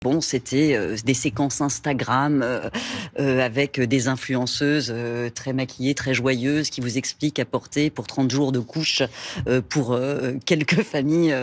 Bon, c'était des séquences Instagram avec des influenceuses très maquillées, très joyeuses, qui vous expliquent apporter pour 30 jours de couches pour quelques familles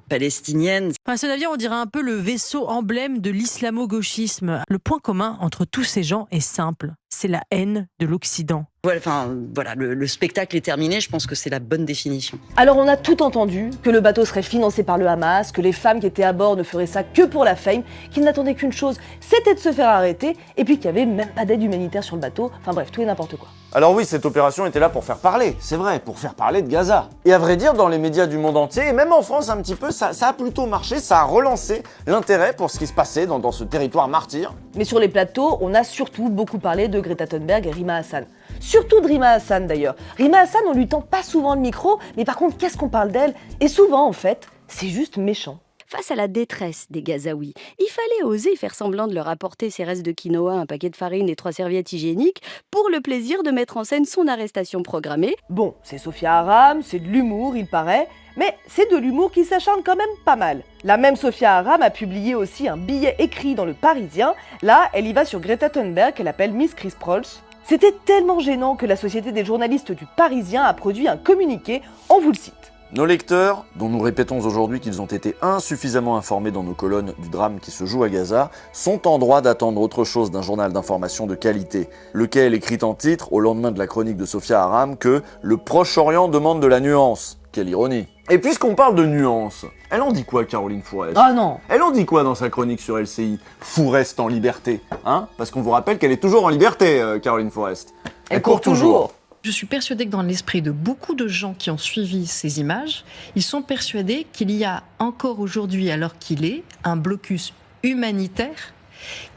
palestiniennes. Enfin, ce navire, on dirait un peu le vaisseau emblème de l'islamo-gauchisme. Le point commun entre tous ces gens est simple, c'est la haine de l'Occident. Voilà, le spectacle est terminé, je pense que c'est la bonne définition. Alors on a tout entendu, que le bateau serait financé par le Hamas, que les femmes qui étaient à bord ne feraient ça que pour la fame, qu'ils n'attendaient qu'une chose, c'était de se faire arrêter, et puis qu'il n'y avait même pas d'aide humanitaire sur le bateau, enfin bref, tout et n'importe quoi. Alors oui, cette opération était là pour faire parler, c'est vrai, pour faire parler de Gaza. Et à vrai dire, dans les médias du monde entier, et même en France un petit peu, ça a plutôt marché, ça a relancé l'intérêt pour ce qui se passait dans ce territoire martyr. Mais sur les plateaux, on a surtout beaucoup parlé de Greta Thunberg et Rima Hassan. Surtout de Rima Hassan d'ailleurs. Rima Hassan, on lui tend pas souvent le micro, mais par contre, qu'est-ce qu'on parle d'elle? Et souvent, en fait, c'est juste méchant. Face à la détresse des Gazaouis, il fallait oser faire semblant de leur apporter ses restes de quinoa, un paquet de farine et 3 serviettes hygiéniques pour le plaisir de mettre en scène son arrestation programmée. Bon, c'est Sophia Aram, c'est de l'humour, il paraît, mais c'est de l'humour qui s'acharne quand même pas mal. La même Sophia Aram a publié aussi un billet écrit dans Le Parisien. Là, elle y va sur Greta Thunberg, qu'elle appelle Miss Chris Prols. C'était tellement gênant que la Société des journalistes du Parisien a produit un communiqué, on vous le cite. Nos lecteurs, dont nous répétons aujourd'hui qu'ils ont été insuffisamment informés dans nos colonnes du drame qui se joue à Gaza, sont en droit d'attendre autre chose d'un journal d'information de qualité, lequel écrit en titre, au lendemain de la chronique de Sophia Aram, que « le Proche-Orient demande de la nuance ». Quelle ironie. Et puisqu'on parle de nuance, elle en dit quoi, Caroline Fourest? Ah non. Elle en dit quoi dans sa chronique sur LCI? Fourest en liberté, hein? Parce qu'on vous rappelle qu'elle est toujours en liberté, Caroline Fourest. Elle court toujours. Je suis persuadée que dans l'esprit de beaucoup de gens qui ont suivi ces images, ils sont persuadés qu'il y a encore aujourd'hui, alors qu'il est, un blocus humanitaire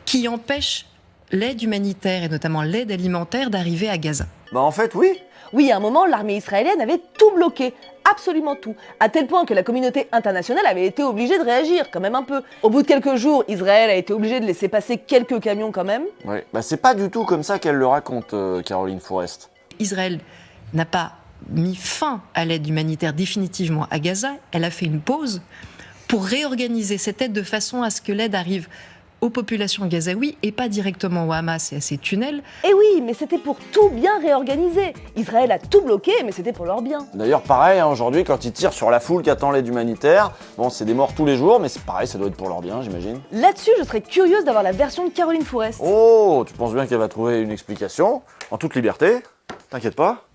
qui empêche l'aide humanitaire et notamment l'aide alimentaire d'arriver à Gaza. Bah en fait, oui. Oui, à un moment, l'armée israélienne avait tout bloqué, absolument tout, à tel point que la communauté internationale avait été obligée de réagir, quand même un peu. Au bout de quelques jours, Israël a été obligé de laisser passer quelques camions quand même. Ouais, bah c'est pas du tout comme ça qu'elle le raconte, Caroline Fourest. Israël n'a pas mis fin à l'aide humanitaire définitivement à Gaza, elle a fait une pause pour réorganiser cette aide de façon à ce que l'aide arrive aux populations gazaouis et pas directement au Hamas et à ses tunnels. Et oui, mais c'était pour tout bien réorganiser. Israël a tout bloqué, mais c'était pour leur bien. D'ailleurs, pareil, hein, aujourd'hui, quand ils tirent sur la foule qui attend l'aide humanitaire, bon, c'est des morts tous les jours, mais c'est pareil, ça doit être pour leur bien, j'imagine. Là-dessus, je serais curieuse d'avoir la version de Caroline Fourest. Oh, tu penses bien qu'elle va trouver une explication, en toute liberté, t'inquiète pas.